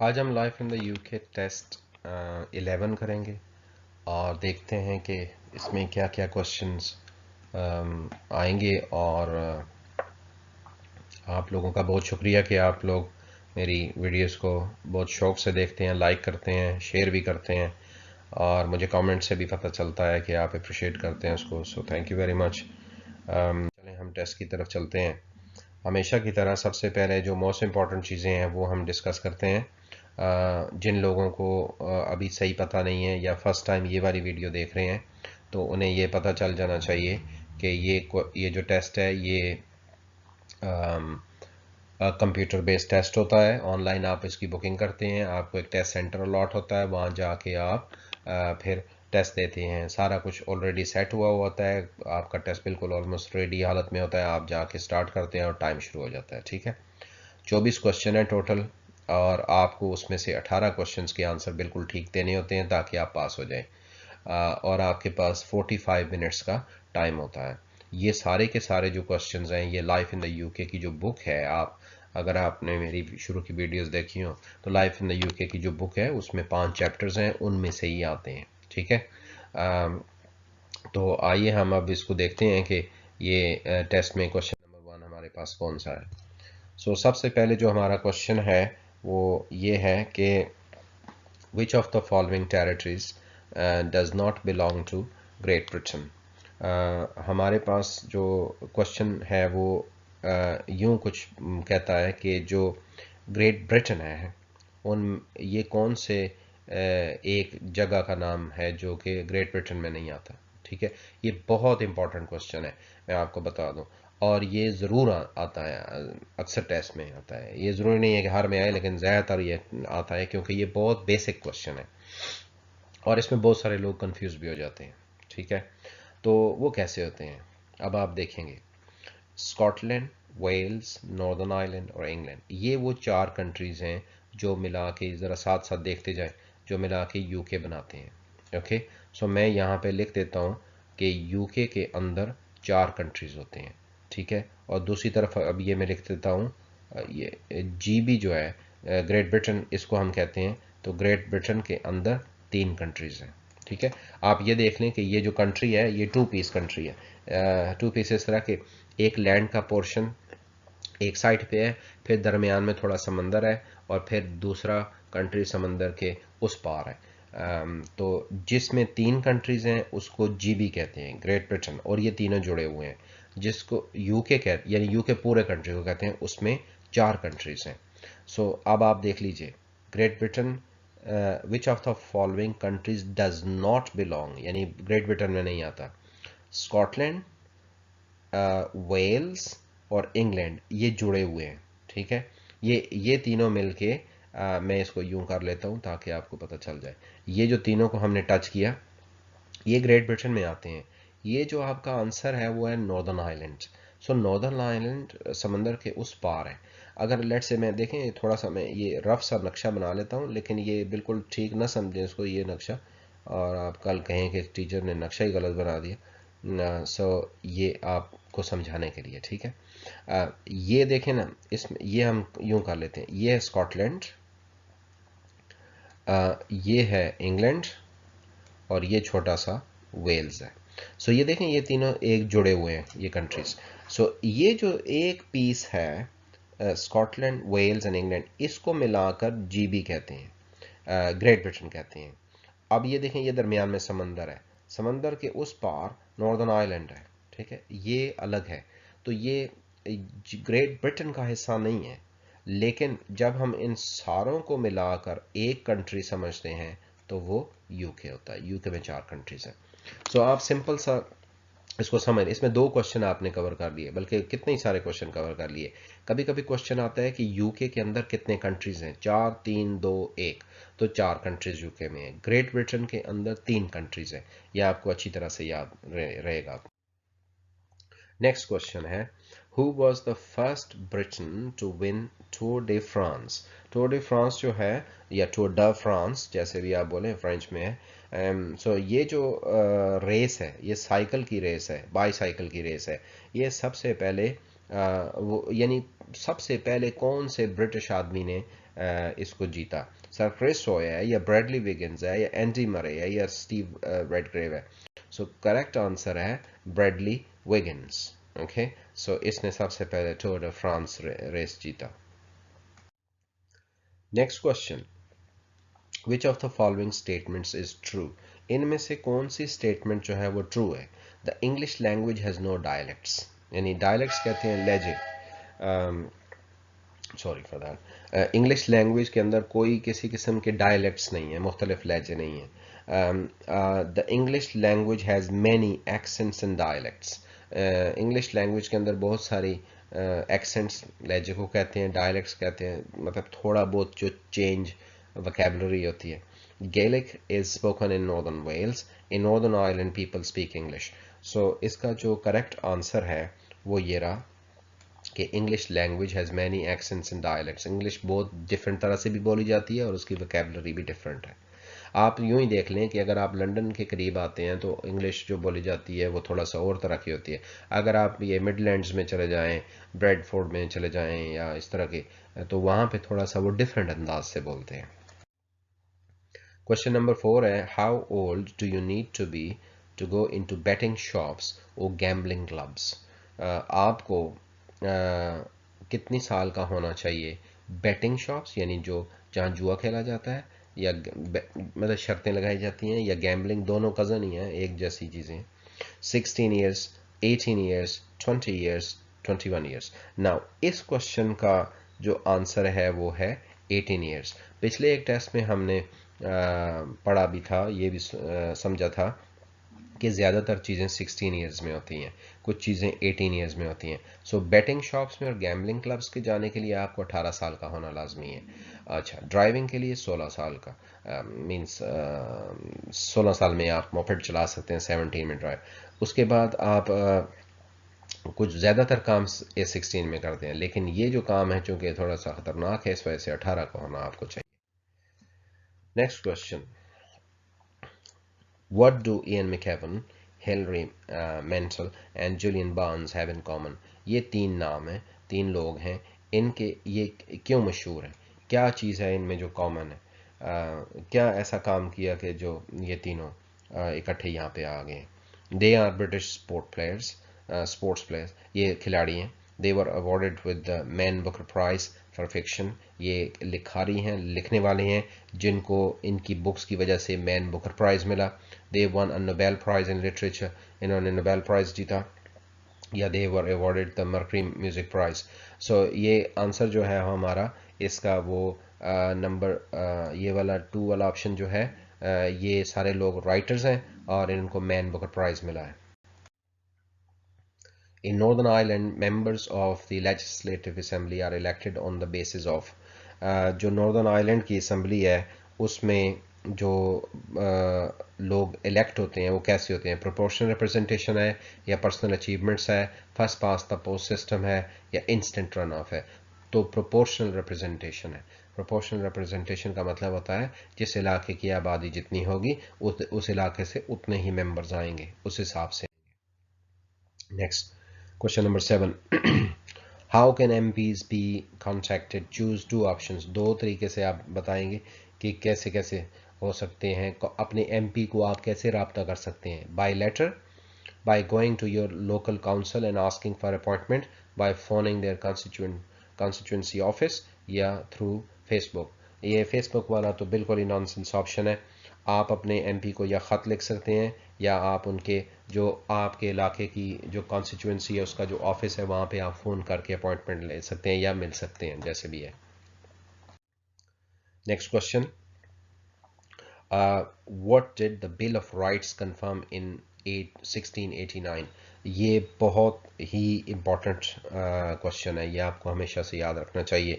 آج ہم life in the you کے ٹیسٹ 11 کریں گے اور دیکھتے ہیں کہ اس میں کیا کیا کوشچنس آئیں گے. اور آپ لوگوں کا بہت شکریہ کہ آپ لوگ میری ویڈیوز کو بہت شوق سے دیکھتے ہیں، لائک کرتے ہیں، شیئر بھی کرتے ہیں، اور مجھے کامنٹ سے بھی پتہ چلتا ہے کہ آپ اپریشیٹ کرتے ہیں اس کو. سو تھینک یو ویری مچ. چلیں ہم ٹیسٹ کی طرف چلتے ہیں. ہمیشہ کی طرح سب سے پہلے جو موسٹ امپورٹنٹ چیزیں ہیں وہ ہم ڈسکس کرتے ہیں. جن لوگوں کو ابھی صحیح پتہ نہیں ہے یا فرسٹ ٹائم یہ والی ویڈیو دیکھ رہے ہیں تو انہیں یہ پتہ چل جانا چاہیے کہ یہ جو ٹیسٹ ہے یہ کمپیوٹر بیس ٹیسٹ ہوتا ہے. آن لائن آپ اس کی بکنگ کرتے ہیں، آپ کو ایک ٹیسٹ سینٹر الاٹ ہوتا ہے، وہاں جا کے آپ پھر ٹیسٹ دیتے ہیں. سارا کچھ آلریڈی سیٹ ہوا ہوتا ہے، آپ کا ٹیسٹ بالکل آلموسٹ ریڈی حالت میں ہوتا ہے. آپ جا کے سٹارٹ کرتے ہیں اور ٹائم شروع ہو جاتا ہے. ٹھیک ہے، 24 کوشچن ہے ٹوٹل، اور آپ کو اس میں سے 18 کوشچنس کے آنسر بالکل ٹھیک دینے ہوتے ہیں تاکہ آپ پاس ہو جائیں. اور آپ کے پاس 45 منٹس کا ٹائم ہوتا ہے. یہ سارے کے سارے جو کوشچنز ہیں یہ لائف ان دا یو کے کی جو بک ہے، اگر آپ نے میری شروع کی ویڈیوز دیکھی ہوں تو لائف ان دا یو کے کی جو بک ہے اس میں 5 چیپٹرز ہیں، ان میں سے ہی آتے ہیں. ٹھیک ہے، تو آئیے ہم اب اس کو دیکھتے ہیں کہ یہ ٹیسٹ میں کوشچن نمبر 1 ہمارے پاس کون سا ہے. سو سب سے پہلے جو ہمارا کوشچن ہے وہ یہ ہے کہ which of the following territories does not belong to Great Britain. ہمارے پاس جو کوشچن ہے وہ یوں کچھ کہتا ہے کہ جو گریٹ برٹن ہے یہ کون سے ایک جگہ کا نام ہے جو کہ گریٹ برٹن میں نہیں آتا. ٹھیک ہے، یہ بہت امپورٹنٹ کوشچن ہے، میں آپ کو بتا دوں. اور یہ ضرور آتا ہے، اکثر ٹیسٹ میں آتا ہے. یہ ضروری نہیں ہے کہ ہر میں آئے، لیکن زیادہ تر یہ آتا ہے کیونکہ یہ بہت بیسک کوشچن ہے اور اس میں بہت سارے لوگ کنفیوز بھی ہو جاتے ہیں. ٹھیک ہے، تو وہ کیسے ہوتے ہیں اب آپ دیکھیں گے. Scotland, Wales, Northern Ireland اور انگلینڈ، یہ وہ 4 کنٹریز ہیں جو ملا کے ذرا ساتھ ساتھ دیکھتے جائیں، جو ملا کے یو کے بناتے ہیں. اوکے، سو میں یہاں پہ لکھ دیتا ہوں کہ یو کے اندر 4 کنٹریز ہوتے ہیں. ٹھیک ہے، اور دوسری طرف اب یہ میں لکھ دیتا ہوں، یہ جی بی جو ہے گریٹ برٹن، اس کو ہم کہتے ہیں. تو گریٹ برٹن کے اندر 3 کنٹریز ہیں. ٹھیک ہے، آپ یہ دیکھ لیں کہ یہ جو کنٹری ہے یہ 2 پیس کنٹری ہے. 2 پیس اس طرح کے ایک لینڈ کا پورشن ایک سائڈ پہ ہے، پھر درمیان میں تھوڑا سمندر ہے، اور پھر دوسرا کنٹری سمندر کے اس پار ہے. تو جس میں 3 کنٹریز ہیں اس کو جی بی کہتے ہیں، گریٹ برٹن، اور یہ تینوں جڑے ہوئے ہیں. جس کو یو کے کہتے یعنی یو کے پورے کنٹری کو کہتے ہیں، اس میں 4 کنٹریز ہیں. سو اب آپ دیکھ لیجئے، Great Britain which of the following countries does not belong، یعنی گریٹ برٹن میں نہیں آتا. اسکاٹ لینڈ، ویلز اور انگلینڈ یہ جڑے ہوئے ہیں. ٹھیک ہے، یہ تینوں مل کے میں اس کو یوں کر لیتا ہوں تاکہ آپ کو پتہ چل جائے. یہ جو تینوں کو ہم نے ٹچ کیا یہ گریٹ برٹن میں آتے ہیں. یہ جو آپ کا آنسر ہے وہ ہے ناردرن آئرلینڈ. سو ناردرن آئرلینڈ سمندر کے اس پار ہے. اگر لیٹ سے میں دیکھیں تھوڑا سا میں یہ رف سا نقشہ بنا لیتا ہوں، لیکن یہ بالکل ٹھیک نہ سمجھیں اس کو یہ نقشہ، اور آپ کل کہیں کہ ٹیچر نے نقشہ ہی غلط بنا دیا. سو یہ آپ کو سمجھانے کے لیے. ٹھیک ہے، یہ دیکھیں نا، اس میں یہ ہم یوں کر لیتے ہیں، یہ ہے اسکاٹ لینڈ، یہ ہے انگلینڈ، اور یہ چھوٹا سا ویلز ہے. سو یہ دیکھیں یہ تینوں ایک جڑے ہوئے ہیں یہ کنٹریز. سو یہ جو ایک پیس ہے Scotland, Wales and England, اس کو ملا کر جی بی کہتے ہیں، گریٹ برٹن کہتے ہیں. اب یہ دیکھیں یہ درمیان میں سمندر ہے، سمندر کے اس پار ناردرن آئرلینڈ ہے. ٹھیک ہے، یہ الگ ہے. تو یہ گریٹ برٹن کا حصہ نہیں ہے، لیکن جب ہم ان ساروں کو ملا کر ایک کنٹری سمجھتے ہیں تو وہ یو کے ہوتا ہے. یو کے میں 4 کنٹریز ہیں. سو آپ سمپل سا اس کو سمجھ، اس میں 2 کوشچن آپ نے کور کر لیے، بلکہ کتنے ہی سارے کوشچن کور کر لیے. کبھی کبھی کوشچن آتا ہے کہ یو کے اندر کتنے کنٹریز ہیں، 4 3 2 1، تو 4 کنٹریز یو کے میں ہیں. گریٹ برٹن کے اندر 3 کنٹریز ہیں. یہ آپ کو اچھی طرح سے یاد رہے گا. نیکسٹ کوشچن ہے who was the first Briton to win Tour de France. Tour de France جو ہے یا ٹور ڈا فرانس جیسے بھی آپ بولیں، فرینچ میں ہے. سو یہ جو ریس ہے یہ سائیکل کی ریس ہے، بائی سائیکل کی ریس ہے. یہ سب سے پہلے وہ یعنی سب سے پہلے کون سے برٹش آدمی نے اس کو جیتا؟ سر کرس روئے ہے یا بریڈلی ویگنز ہے یا اینڈی مرے ہے یا اسٹیو ریڈ گریو ہے؟ سو کریکٹ آنسر ہے بریڈلی ویگنز. اوکے، سو اس نے سب سے پہلے ٹور ڈے فرانس ریس جیتا. Next question, which of the following statements is true? ان میں سے کون سی اسٹیٹمنٹ جو ہے وہ ٹرو ہے؟ The English language has no dialects, یعنی ڈائلیکٹس کہتے ہیں لہجے، sorry for that, English language کے اندر کوئی کسی قسم کے ڈائلیکٹس نہیں ہیں، مختلف لہجے نہیں ہیں. The English language has many accents and dialects. English language کے اندر بہت ساری ایکسنٹس لہجے کو کہتے ہیں، ڈائلیکٹس کہتے ہیں مطلب تھوڑا بہت جو چینج وکیبلری ہوتی ہے. Gaelic is spoken in northern Wales, in northern Ireland people speak English. So اس کا جو کریکٹ آنسر ہے وہ یہ رہا کہ English language has many accents and dialects. English بہت ڈفرینٹ طرح سے بھی بولی جاتی ہے اور اس کی وکیبلری بھی ڈفرینٹ ہے. آپ یوں ہی دیکھ لیں کہ اگر آپ لنڈن کے قریب آتے ہیں تو انگلش جو بولی جاتی ہے وہ تھوڑا سا اور طرح کی ہوتی ہے. اگر آپ یہ مڈ لینڈز میں چلے جائیں، بریڈ فورڈ میں چلے جائیں یا اس طرح کے، تو وہاں پہ تھوڑا سا وہ ڈفرینٹ انداز سے بولتے ہیں. کوشچن نمبر 4 ہے، how old do you need to be to go into betting shops اور گیمبلنگ کلبس؟ آپ کو کتنی سال کا ہونا چاہیے بیٹنگ شاپس یعنی جو جہاں جوا کھیلا جاتا ہے یا مطلب شرطیں لگائی جاتی ہیں، یا گیمبلنگ، دونوں کزن ہی ہیں، ایک جیسی چیزیں. 16 years, 18 years, 20 years, 21 years. Now اس کوشچن کا جو آنسر ہے وہ ہے 18 ایئرس. پچھلے ایک ٹیسٹ میں ہم نے پڑھا بھی تھا، یہ بھی سمجھا تھا کہ زیادہ تر چیزیں 16 ایئرز میں ہوتی ہیں، کچھ چیزیں 18 ایئرز میں ہوتی ہیں. سو بیٹنگ شاپس میں اور گیمبلنگ کلبس کے جانے کے لیے آپ کو 18 سال کا ہونا لازمی ہے. اچھا، ڈرائیونگ کے لیے 16 سال کا، مینس 16 سال میں آپ موپیڈ چلا سکتے ہیں، 17 میں ڈرائیو. اس کے بعد آپ کچھ زیادہ تر کام 16 میں کرتے ہیں، لیکن یہ جو کام ہے چونکہ تھوڑا سا خطرناک ہے، اس وجہ سے 18 کا ہونا آپ کو چاہیے. Next question, what do Ian McKellen, Hilary Mantel and Julian Barnes have in common؟ یہ تین نام ہیں، تین لوگ ہیں، ان کے یہ کیوں مشہور ہیں؟ کیا چیز ہے ان میں جو کامن ہے؟ کیا ایسا کام کیا کہ جو یہ تینوں اکٹھے یہاں پہ آ گئے؟ They are British sports players, یہ کھلاڑی ہیں. They were awarded with the Man Booker Prize for fiction, یہ لکھاری ہیں، لکھنے والے ہیں جن کو ان کی بکس کی وجہ سے مین بکر پرائز ملا. They won a Nobel prize in literature, انہوں نے نوبیل پرائز جیتا. یا they were awarded the Mercury music prize. So یہ آنسر جو ہے ہمارا اس کا وہ نمبر یہ والا 2 والا آپشن جو ہے، یہ سارے لوگ رائٹرز ہیں اور ان کو مین بکر پرائز ملا ہے. In Northern Ireland, members of the Legislative Assembly are elected on the basis of جو ناردرن آئرلینڈ کی اسمبلی ہے اس میں جو لوگ الیکٹ ہوتے ہیں وہ کیسے ہوتے ہیں؟ پروپورشنل ریپرزنٹیشن ہے یا پرسنل اچیومنٹس ہے، first pass the post system ہے یا انسٹنٹ رن آف ہے؟ تو پروپورشنل ریپرزنٹیشن ہے. پروپورشنل ریپرزنٹیشن کا مطلب ہوتا ہے جس علاقے کی آبادی جتنی ہوگی اس علاقے سے اتنے ہی ممبرز آئیں گے اس حساب سے. Next question number 7، how can MPs be contacted? Choose 2 options. دو طریقے سے آپ بتائیں گے کہ کیسے کیسے ہو سکتے ہیں اپنے ایم پی کو آپ کیسے رابطہ کر سکتے ہیں. By letter, by going to your local council and asking for appointment, by phoning their constituency office, یا تھرو فیس بک. یہ فیس بک والا تو بالکل ہی نان سینس آپشن ہے. آپ اپنے ایم پی کو یا خط لکھ سکتے ہیں یا آپ ان کے جو آپ کے علاقے کی جو کانسٹیچوئنسی ہے اس کا جو آفس ہے وہاں پہ آپ فون کر کے اپوائنٹمنٹ لے سکتے ہیں یا مل سکتے ہیں، جیسے بھی ہے. Next question, what did the bill of rights confirm in 1689؟ یہ بہت ہی امپورٹنٹ کوشچن ہے، یہ آپ کو ہمیشہ سے یاد رکھنا چاہیے.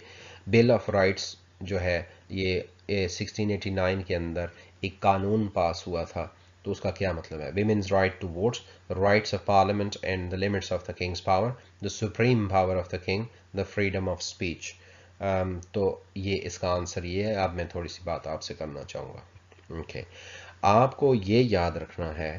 بل آف رائٹس جو ہے یہ 1689 کے اندر ایک قانون پاس ہوا تھا. تو اس کا کیا مطلب ہے؟ Women's right to votes, rights of parliament and the limits of the king's power, the supreme power of the king, the freedom of speech. تو یہ اس کا آنسر یہ ہے. اب میں تھوڑی سی بات آپ سے کرنا چاہوں گا. اوکے، آپ کو یہ یاد رکھنا ہے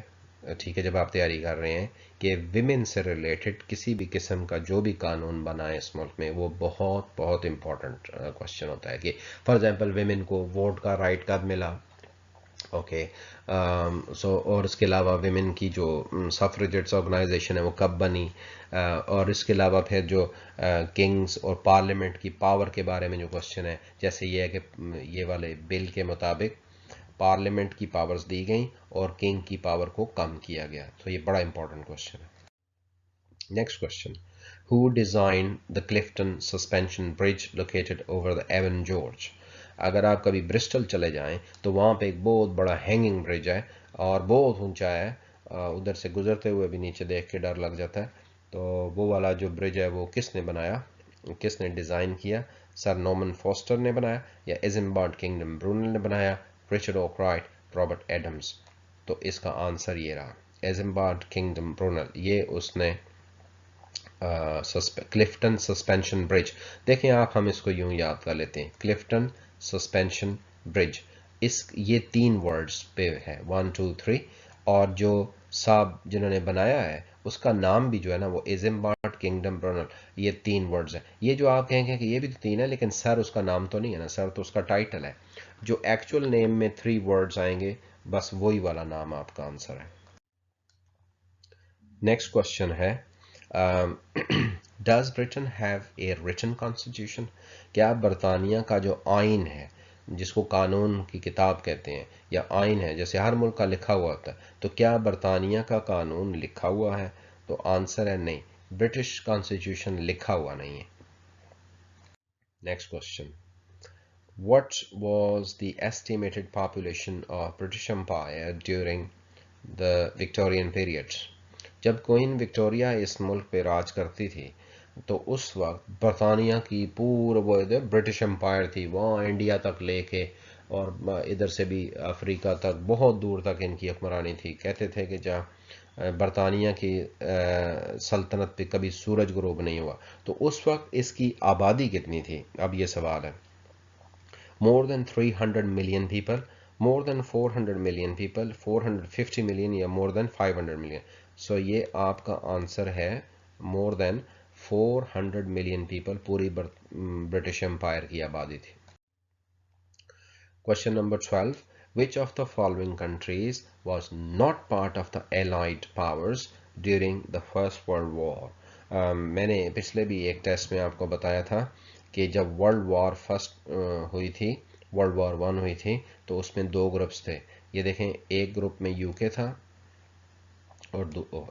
ٹھیک ہے، جب آپ تیاری کر رہے ہیں کہ ویمن سے ریلیٹڈ کسی بھی قسم کا جو بھی قانون بنا ہے اس ملک میں، وہ بہت بہت امپورٹنٹ کوشچن ہوتا ہے کہ فار ایگزامپل ویمن کو ووٹ کا رائٹ کب ملا، اوکے، اور اس کے علاوہ ویمن کی جو سفریجٹس آرگنائزیشن ہے وہ کب بنی، اور اس کے علاوہ پھر جو کنگز اور پارلیمنٹ کی پاور کے بارے میں جو کوشچن ہے، جیسے یہ ہے کہ یہ والے بل کے مطابق پارلیمنٹ کی پاورز دی گئیں اور کنگ کی پاور کو کم کیا گیا، تو یہ بڑا امپورٹنٹ کوشچن ہے۔ Next question, who design the Clifton suspension bridge located over the even George? اگر آپ کبھی برسٹل چلے جائیں تو وہاں پہ ایک بہت بڑا ہینگنگ برج ہے اور بہت اونچا ہے، ادھر سے گزرتے ہوئے بھی نیچے دیکھ کے ڈر لگ جاتا ہے۔ تو وہ والا جو برج ہے وہ کس نے بنایا، کس نے ڈیزائن کیا؟ سر نورمن فوسٹر نے بنایا، یا ایزنبارڈ کنگڈم برونل نے بنایا، رچرڈ آرکرائٹ، رابرٹ ایڈمز؟ تو اس کا آنسر یہ رہا، ایزنبارڈ کنگڈم برونل، یہ اس نے کلفٹن سسپینشن برج۔ دیکھیں آپ، ہم اس کو یوں یاد کر لیتے ہیں، کلفٹن سسپینشن برج، یہ 3 ورڈز پہ ہے، 1 2 3، اور جو صاحب جنہوں نے بنایا ہے اس کا نام بھی جو ہے نا وہ ایزنبارڈ کنگڈم برونل، یہ 3 ورڈز ہیں۔ یہ جو آپ کہیں گے کہ یہ بھی تو 3 ہے، لیکن سر اس کا نام تو نہیں ہے نا، سر تو اس کا ٹائٹل ہے۔ جو ایکچوئل نیم میں 3 ورڈز آئیں گے بس وہی والا نام آپ کا آنسر ہے۔ نیکسٹ کوشچن ہے، does Britain have a written constitution? کیا برطانیہ کا جو آئین ہے، جس کو قانون کی کتاب کہتے ہیں یا آئین ہے، جیسے ہر ملک کا لکھا ہوا ہوتا ہے، تو کیا برطانیہ کا قانون لکھا ہوا ہے؟ تو آنسر ہے نہیں، برٹش کانسٹیٹیوشن لکھا ہوا نہیں ہے۔ Next question, what was the estimated population of British Empire during the Victorian period؟ جب کوئن وکٹوریا اس ملک پہ راج کرتی تھی تو اس وقت برطانیہ کی پورا وہ برٹش امپائر تھی، وہاں انڈیا تک لے کے اور ادھر سے بھی افریقہ تک، بہت دور تک ان کی حکمرانی تھی۔ کہتے تھے کہ جہاں برطانیہ کی سلطنت پہ کبھی سورج غروب نہیں ہوا۔ تو اس وقت اس کی آبادی کتنی تھی؟ اب یہ سوال ہے۔ more than 300 million people, more than 400 million people, 450 million یا more than 500 million؟ سو یہ آپ کا آنسر ہے more than 400 million people، پوری برٹش امپائر کی آبادی تھی۔ Question number 12، which of the following countries was not part of the Allied powers during the First World War؟ میں نے پچھلے بھی ایک ٹیسٹ میں آپ کو بتایا تھا کہ جب ورلڈ وار فرسٹ ہوئی تھی، ورلڈ وار 1 ہوئی تھی، تو اس میں 2 گروپس تھے۔ یہ دیکھیں، ایک گروپ میں یو کے تھا، اور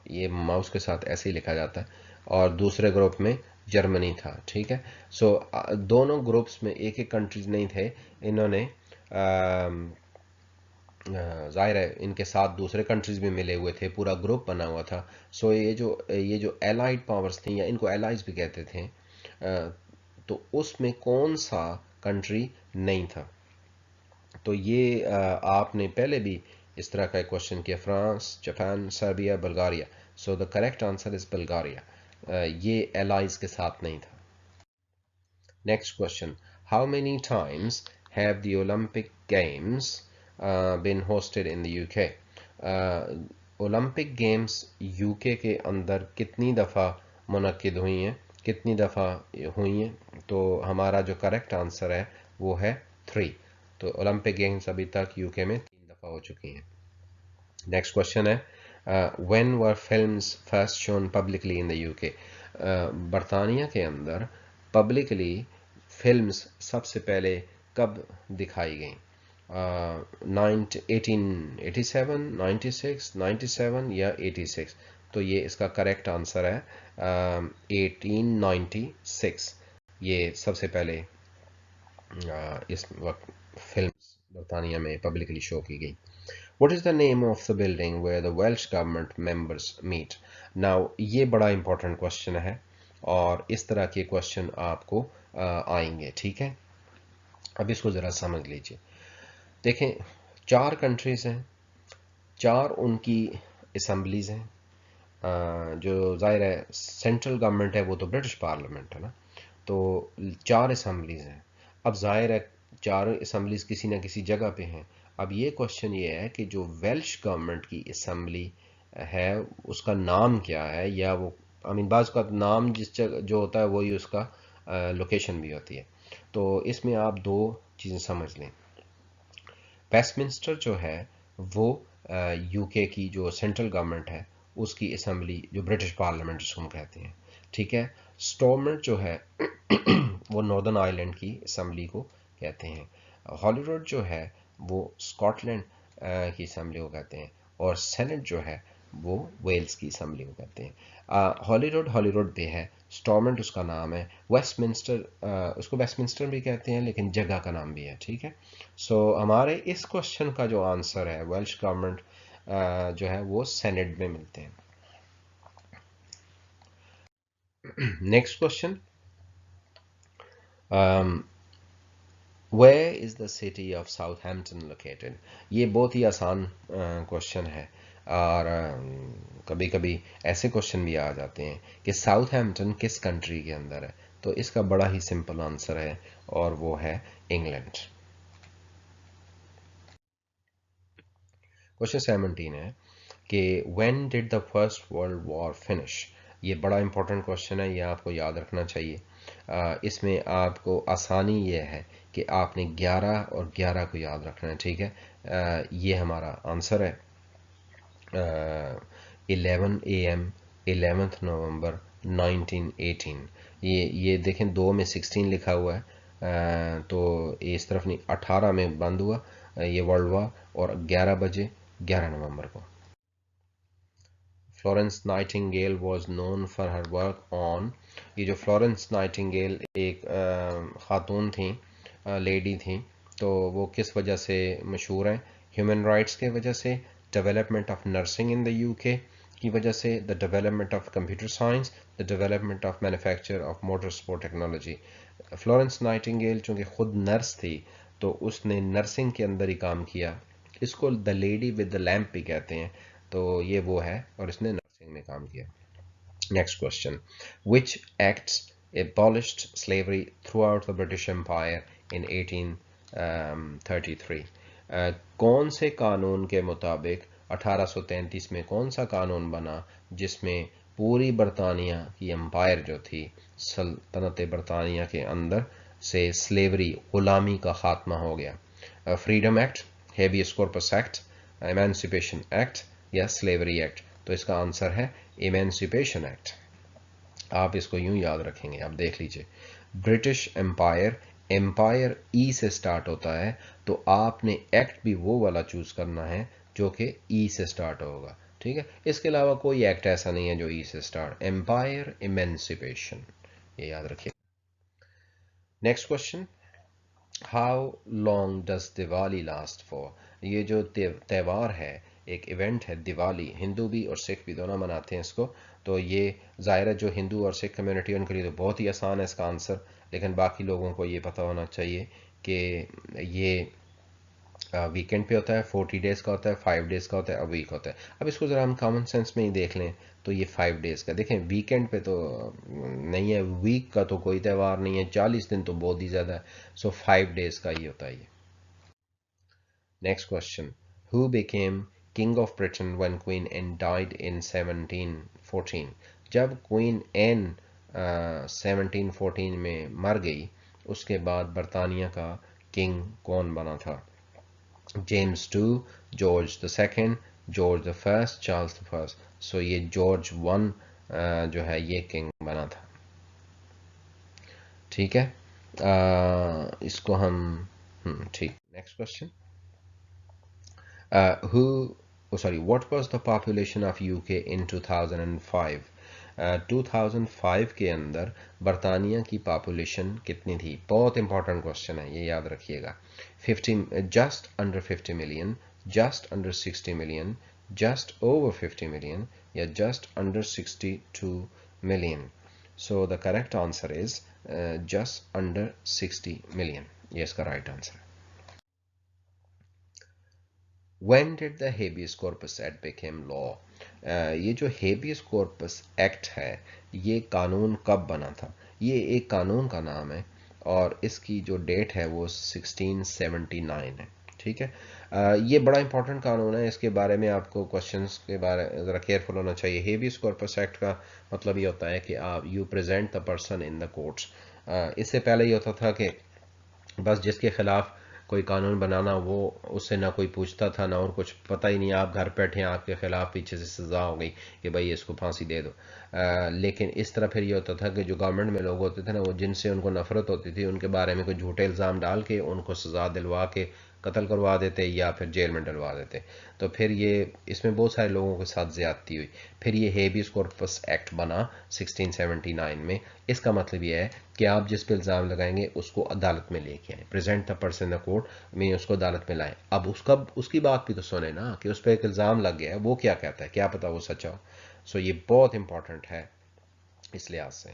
یہ ماؤس کے ساتھ ایسے ہی لکھا جاتا ہے، اور دوسرے گروپ میں جرمنی تھا، ٹھیک ہے۔ سو دونوں گروپس میں ایک ایک کنٹریز نہیں تھے، انہوں نے ظاہر ہے ان کے ساتھ دوسرے کنٹریز بھی ملے ہوئے تھے، پورا گروپ بنا ہوا تھا۔ سو یہ جو ایلائڈ پاورز تھیں، یا ان کو ایلائز بھی کہتے تھے، تو اس میں کون سا کنٹری نہیں تھا؟ تو یہ آپ نے پہلے بھی اس طرح کا ایک کوشچن کیا، France, Japan, Serbia, Bulgaria. So the correct answer is Bulgaria, یہ ایلائز کے ساتھ نہیں تھا۔ Next question, how many Times have the Olympic games been hosted in the UK؟ Olympic games UK کے اندر کتنی دفعہ منعقد ہوئی ہیں، کتنی دفعہ ہوئی ہیں؟ تو ہمارا جو کریکٹ آنسر ہے وہ ہے 3۔ تو اولمپک گیمز ابھی تک UK میں 3 دفعہ ہو چکی ہیں۔ نیکسٹ کوشچن ہے، when were films first shown publicly in the UK؟ برطانیہ کے اندر پبلکلی فلمز سب سے پہلے کب دکھائی گئیں؟ 1887، 96، 97 یا 86؟ تو یہ اس کا کریکٹ آنسر ہے 1896، یہ سب سے پہلے اس وقت فلمز برطانیہ میں پبلکلی شو کی گئی۔ What is the name of the building where the Welsh government members meet؟ Now یہ بڑا امپورٹنٹ کوشچن ہے، اور اس طرح کے کوشچن آپ کو آئیں گے، ٹھیک ہے۔ اب اس کو ذرا سمجھ لیجئے۔ دیکھیں، 4 کنٹریز ہیں، 4 ان کی اسمبلیز ہیں، جو ظاہر ہے سینٹرل گورنمنٹ ہے وہ تو برٹش پارلیمنٹ ہے نا، تو 4 اسمبلیز ہیں۔ اب ظاہر ہے 4 اسمبلیز کسی نہ کسی جگہ پہ ہیں۔ اب یہ کوشچن یہ ہے کہ جو ویلش گورنمنٹ کی اسمبلی ہے اس کا نام کیا ہے، یا وہ بعض کا نام جس جگہ جو ہوتا ہے وہی اس کا لوکیشن بھی ہوتی ہے. تو اس میں آپ دو چیزیں سمجھ لیں. ویسٹ منسٹر جو ہے وہ یو کے کی جو سینٹرل گورنمنٹ ہے اس کی اسمبلی، جو برٹش پارلیمنٹ جس کو ہم کہتے ہیں. ٹھیک ہے. اسٹورمنٹ جو ہے وہ ناردرن آئرلینڈ کی اسمبلی کو کہتے ہیں. ہالی روڈ جو ہے وہ اسکاٹ لینڈ کی اسمبلی کو کہتے ہیں، اور سینٹ جو ہے وہ ویلز کی اسمبلی کو کہتے ہیں. ہالی روڈ بھی ہے، اسٹورمنٹ اس کا نام ہے. ویسٹ منسٹر اس کو ویسٹ منسٹر بھی کہتے ہیں لیکن جگہ کا نام بھی ہے. ٹھیک ہے. سو ہمارے اس کوشچن کا جو آنسر ہے ویلش گورنمنٹ جو ہے وہ سینٹ میں ملتے ہیں. Next question. Where is the city of south Hampton located? یہ بہت ہی آسان کوشچن ہے، اور کبھی کبھی ایسے کوشچن بھی آ جاتے ہیں کہ ساؤتھ ہیمپٹن کس کنٹری کے اندر ہے. تو اس کا بڑا ہی سمپل آنسر ہے، اور وہ ہے انگلینڈ. کوشچن 17 ہے کہ when did the first world war finish? یہ بڑا امپورٹنٹ کوشچن ہے، یہ آپ کو یاد رکھنا چاہیے. اس میں آپ کو آسانی یہ ہے کہ آپ نے 11 اور 11 کو یاد رکھنا ہے. ٹھیک ہے. یہ ہمارا آنسر ہے 11 AM 11 نومبر 1918. یہ دیکھیں 2 میں 16 لکھا ہوا ہے، تو اس طرف نہیں، 18 میں بند ہوا یہ ورلڈ وار، اور 11 بجے 11 نومبر کو. Florence Nightingale was known for her work on. یہ جو فلورنس نائٹنگیل ایک خاتون تھیں، لیڈی تھیں، تو وہ کس وجہ سے مشہور ہیں؟ ہیومن رائٹس کی وجہ سے، development of nursing in the you کے کی وجہ سے، the development of computer science, the development of manufacture of motor sport technology. Florence Nightingale چونکہ خود نرس تھی تو اس نے نرسنگ کے اندر ہی کام کیا. اس کو the lady with the lamp بھی کہتے ہیں. تو یہ وہ ہے، اور اس نے نرسنگ میں کام کیا. Next question. Which acts abolished slavery throughout the British Empire in 1833؟ کون سے قانون کے مطابق 1833 میں کون سا قانون بنا جس میں پوری برطانیہ کی امپائر جو تھی، سلطنت برطانیہ کے اندر سے سلیوری، غلامی کا خاتمہ ہو گیا؟ Freedom act, habeas corpus act, emancipation act, یا سلیوری ایکٹ؟ تو اس کا آنسر ہے ایمانسپیشن ایکٹ. آپ اس کو یوں یاد رکھیں گے، آپ دیکھ لیجئے. برٹش امپائر، امپائر ای سے سٹارٹ ہوتا ہے، تو آپ نے ایکٹ بھی وہ والا چوز کرنا ہے جو کہ ای سے سٹارٹ ہوگا. ٹھیک ہے. اس کے علاوہ کوئی ایکٹ ایسا نہیں ہے جو ای سے سٹارٹ. امپائر، ایمانسپیشن، یہ یاد رکھیے. Next question. How long does Diwali last for? یہ جو تہوار ہے، ایک ایونٹ ہے دیوالی، ہندو بھی اور سکھ بھی دونوں مناتے ہیں اس کو. تو یہ ظاہر ہے جو ہندو اور سکھ کمیونٹی ان کے لیے تو بہت ہی آسان ہے اس کا آنسر، لیکن باقی لوگوں کو یہ پتہ ہونا چاہیے کہ یہ ویکینڈ پہ ہوتا ہے، 40 ڈیز کا ہوتا ہے، 5 ڈیز کا ہوتا ہے، ویک ہوتا ہے. اب اس کو ذرا ہم کامن سینس میں ہی دیکھ لیں تو یہ 5 ڈیز کا. دیکھیں ویکینڈ پہ تو نہیں ہے، ویک کا تو کوئی تہوار نہیں ہے، 40 دن تو بہت ہی زیادہ ہے. سو 5 ڈیز کا ہی ہوتا ہے یہ. Next question. Who became king of Britain when Queen Anne died in 1714؟ جب کوئین این 1714 میں مر گئی، اس کے بعد برطانیہ کا کنگ کون بنا تھا؟ James two, George the second, George the first, Charles the first. So یہ جارج ون جو ہے یہ کنگ بنا تھا. ٹھیک ہے. اس کو ہم ٹھیک. Next question. What was the population of UK in 2005؟ 2005 کے اندر برطانیہ کی پاپولیشن کتنی تھی؟ بہت امپورٹنٹ کوشچن ہے، یہ یاد رکھیے گا. Just under 50 million, just under 60 million, just over 50 million, یا just under 62 million? So the correct answer is just under 60 million. یہ اس کا رائٹ آنسر ہے. When did the habeas corpus act became law؟ یہ جو habeas corpus ایکٹ ہے یہ قانون کب بنا تھا؟ یہ ایک قانون کا نام ہے، اور اس کی جو ڈیٹ ہے وہ 1679 ہے. ٹھیک ہے. یہ بڑا امپورٹنٹ قانون ہے, اس کے بارے میں آپ کو کوشچنس کے بارے ذرا کیئرفل ہونا چاہیے. ہیبیس کارپس ایکٹ کا مطلب یہ ہوتا ہے کہ آپ you present the person in the courts. اس سے پہلے یہ ہوتا تھا کہ بس جس کے خلاف کوئی قانون بنانا وہ اس سے نہ کوئی پوچھتا تھا نہ اور کچھ, پتہ ہی نہیں, آپ گھر بیٹھے آپ کے خلاف پیچھے سے سزا ہو گئی کہ بھائی اس کو پھانسی دے دو. لیکن اس طرح پھر یہ ہوتا تھا کہ جو گورنمنٹ میں لوگ ہوتے تھے نا, وہ جن سے ان کو نفرت ہوتی تھی ان کے بارے میں کوئی جھوٹے الزام ڈال کے ان کو سزا دلوا کے قتل کروا دیتے یا پھر جیل میں ڈلوا دیتے. تو پھر یہ اس میں بہت سارے لوگوں کے ساتھ زیادتی ہوئی. پھر یہ ہیبیس کارپس ایکٹ بنا 1679 میں. اس کا مطلب یہ ہے کہ آپ جس پہ الزام لگائیں گے اس کو عدالت میں لے کے آئیں, present the person the court میں, اس کو عدالت میں لائیں. اب اس کی بات بھی تو سنیں نا کہ اس پہ ایک الزام لگ گیا ہے, وہ کیا کہتا ہے, کیا پتا وہ سچا ہو. سو یہ بہت امپورٹنٹ ہے اس لحاظ سے.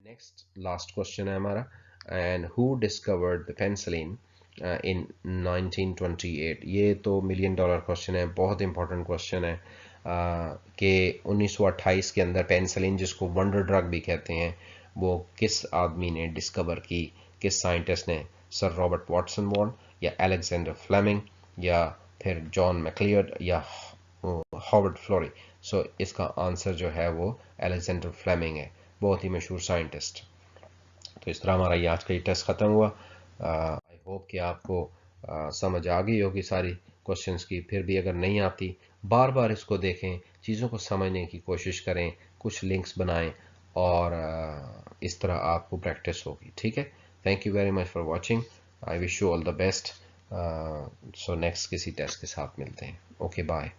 نیکسٹ لاسٹ کوشچن ہے ہمارا, and who discovered the penicillin in 1928. یہ تو $1 ملین کوشچن ہے, بہت امپورٹنٹ کوشچن ہے کہ 1928 کے اندر پینسلین, جس کو ونڈر ڈرگ بھی کہتے ہیں, وہ کس آدمی نے ڈسکور کی, کس سائنٹسٹ نے, سر رابرٹ واٹسن وان یا الیگزینڈر فلیمنگ یا پھر جان میکلیوڈ یا ہاورڈ فلوری. سو اس کا آنسر جو ہے وہ الیگزینڈر فلیمنگ ہے, بہت ہی مشہور سائنٹسٹ. تو اس طرح ہمارا یہ آج کا یہ ٹیسٹ ختم ہوا. آئی ہوپ کہ آپ کو سمجھ آ گئی ہوگی ساری کوشچنس کی. پھر بھی اگر نہیں آتی, بار بار اس کو دیکھیں, چیزوں کو سمجھنے کی کوشش کریں, کچھ لنکس بنائیں, اور اس طرح آپ کو پریکٹس ہوگی. ٹھیک ہے, thank you very much for watching. I wish you all the best. So next کسی ٹیسٹ کے ساتھ ملتے ہیں. Okay, bye.